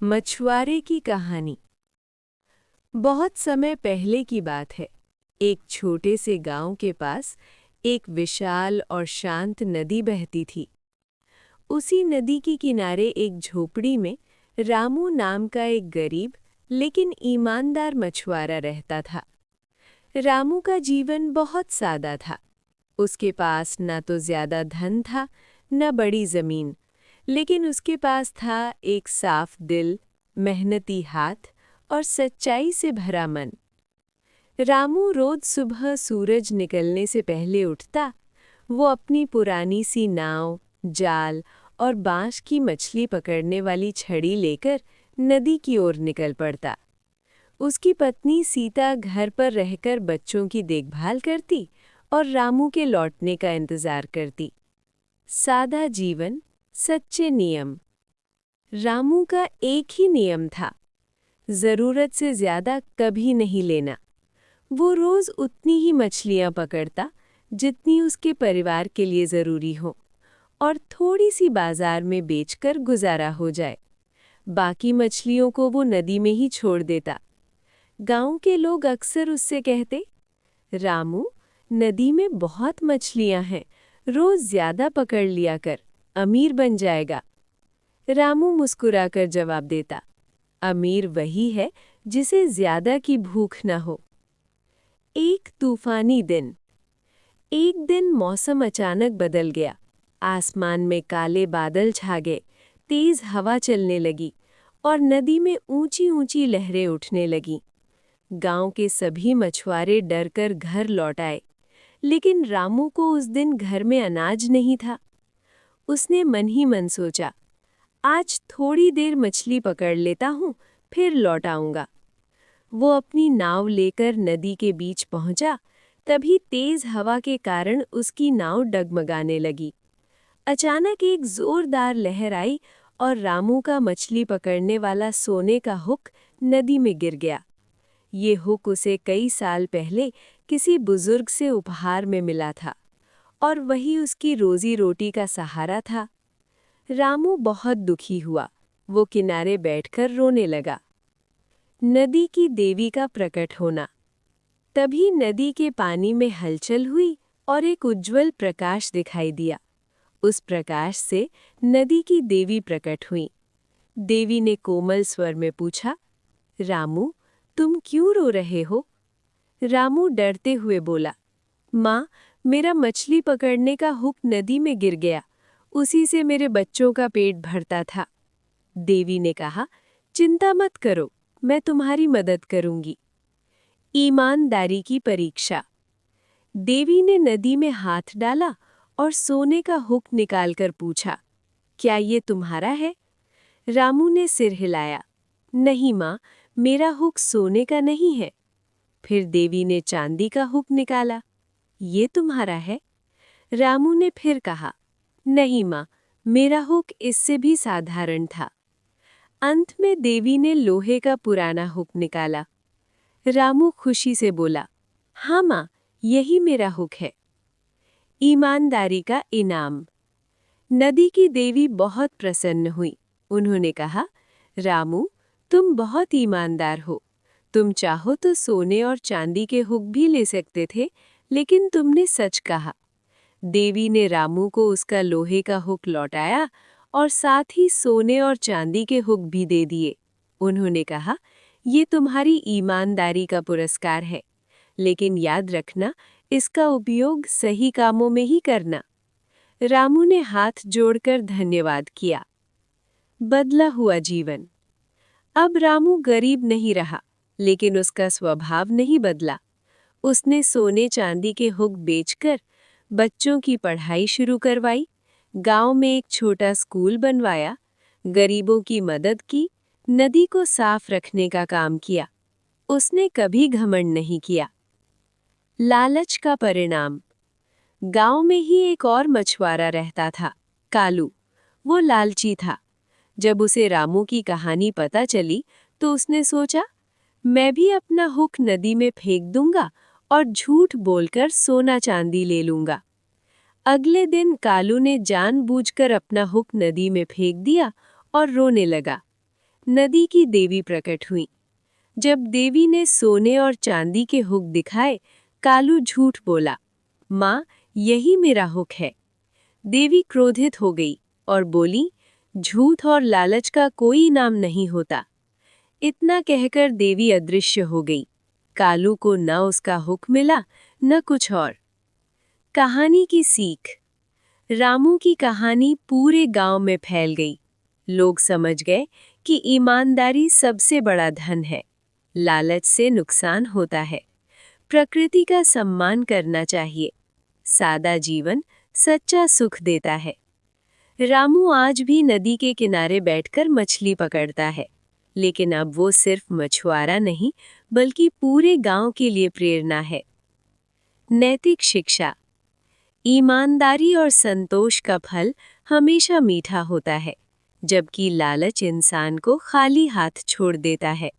मछुआरे की कहानी। बहुत समय पहले की बात है। एक छोटे से गांव के पास एक विशाल और शांत नदी बहती थी। उसी नदी के किनारे एक झोपड़ी में रामू नाम का एक गरीब लेकिन ईमानदार मछुआरा रहता था। रामू का जीवन बहुत सादा था। उसके पास न तो ज्यादा धन था, न बड़ी जमीन, लेकिन उसके पास था एक साफ दिल, मेहनती हाथ और सच्चाई से भरा मन। रामू रोज सुबह सूरज निकलने से पहले उठता। वो अपनी पुरानी सी नाव, जाल और बांस की मछली पकड़ने वाली छड़ी लेकर नदी की ओर निकल पड़ता। उसकी पत्नी सीता घर पर रहकर बच्चों की देखभाल करती और रामू के लौटने का इंतजार करती। सादा जीवन, सच्चे नियम। रामू का एक ही नियम था, जरूरत से ज्यादा कभी नहीं लेना। वो रोज उतनी ही मछलियां पकड़ता जितनी उसके परिवार के लिए जरूरी हो, और थोड़ी सी बाजार में बेचकर गुजारा हो जाए। बाकी मछलियों को वो नदी में ही छोड़ देता। गांव के लोग अक्सर उससे कहते, रामू, नदी में बहुत मछलियां हैं, रोज ज्यादा पकड़ लिया कर, अमीर बन जाएगा। रामू मुस्कुराकर जवाब देता, अमीर वही है जिसे ज्यादा की भूख न हो। एक तूफानी दिन। एक दिन मौसम अचानक बदल गया। आसमान में काले बादल छा गए, तेज हवा चलने लगी और नदी में ऊंची ऊंची लहरें उठने लगीं। गांव के सभी मछुआरे डरकर घर लौट आए, लेकिन रामू को उस दिन घर में अनाज नहीं था। उसने मन ही मन सोचा, आज थोड़ी देर मछली पकड़ लेता हूँ, फिर लौट आऊंगा। वो अपनी नाव लेकर नदी के बीच पहुंचा। तभी तेज हवा के कारण उसकी नाव डगमगाने लगी। अचानक एक जोरदार लहर आई और रामू का मछली पकड़ने वाला सोने का हुक नदी में गिर गया। ये हुक उसे कई साल पहले किसी बुजुर्ग से उपहार में मिला था, और वही उसकी रोजी रोटी का सहारा था। रामू बहुत दुखी हुआ। वो किनारे बैठकर रोने लगा। नदी की देवी का प्रकट होना। तभी नदी के पानी में हलचल हुई और एक उज्जवल प्रकाश दिखाई दिया। उस प्रकाश से नदी की देवी प्रकट हुई। देवी ने कोमल स्वर में पूछा, रामू, तुम क्यों रो रहे हो? रामू डरते हुए बोला, माँ, मेरा मछली पकड़ने का हुक नदी में गिर गया, उसी से मेरे बच्चों का पेट भरता था। देवी ने कहा, चिंता मत करो, मैं तुम्हारी मदद करूंगी। ईमानदारी की परीक्षा। देवी ने नदी में हाथ डाला और सोने का हुक निकालकर पूछा, क्या ये तुम्हारा है? रामू ने सिर हिलाया, नहीं माँ, मेरा हुक सोने का नहीं है। फिर देवी ने चांदी का हुक निकाला, ये तुम्हारा है? रामू ने फिर कहा, नहीं माँ, मेरा हुक इससे भी साधारण था। अंत में देवी ने लोहे का पुराना हुक निकाला। रामू खुशी से बोला, हाँ माँ, यही मेरा हुक है। ईमानदारी का इनाम। नदी की देवी बहुत प्रसन्न हुई। उन्होंने कहा, रामू, तुम बहुत ईमानदार हो। तुम चाहो तो सोने और चांदी के हुक भी ले सकते थे, लेकिन तुमने सच कहा। देवी ने रामू को उसका लोहे का हुक लौटाया और साथ ही सोने और चांदी के हुक भी दे दिए। उन्होंने कहा, ये तुम्हारी ईमानदारी का पुरस्कार है, लेकिन याद रखना, इसका उपयोग सही कामों में ही करना। रामू ने हाथ जोड़कर धन्यवाद किया। बदला हुआ जीवन। अब रामू गरीब नहीं रहा, लेकिन उसका स्वभाव नहीं बदला। उसने सोने चांदी के हुक बेचकर बच्चों की पढ़ाई शुरू करवाई, गांव में एक छोटा स्कूल बनवाया, गरीबों की मदद की, नदी को साफ रखने का काम किया। उसने कभी घमंड नहीं किया। लालच का परिणाम। गांव में ही एक और मछुआरा रहता था, कालू। वो लालची था। जब उसे रामू की कहानी पता चली तो उसने सोचा, मैं भी अपना हुक नदी में फेंक दूंगा और झूठ बोलकर सोना चांदी ले लूंगा। अगले दिन कालू ने जानबूझकर अपना हुक नदी में फेंक दिया और रोने लगा। नदी की देवी प्रकट हुई। जब देवी ने सोने और चांदी के हुक दिखाए, कालू झूठ बोला, माँ, यही मेरा हुक है। देवी क्रोधित हो गई और बोली, झूठ और लालच का कोई इनाम नहीं होता। इतना कहकर देवी अदृश्य हो गई। कालू को न उसका हुक मिला, न कुछ और। कहानी की सीख। रामू की कहानी पूरे गांव में फैल गई। लोग समझ गए कि ईमानदारी सबसे बड़ा धन है। लालच से नुकसान होता है। प्रकृति का सम्मान करना चाहिए। सादा जीवन सच्चा सुख देता है। रामू आज भी नदी के किनारे बैठकर मछली पकड़ता है, लेकिन अब वो सिर्फ मछुआरा नहीं, बल्कि पूरे गांव के लिए प्रेरणा है। नैतिक शिक्षा। ईमानदारी और संतोष का फल हमेशा मीठा होता है, जबकि लालच इंसान को खाली हाथ छोड़ देता है।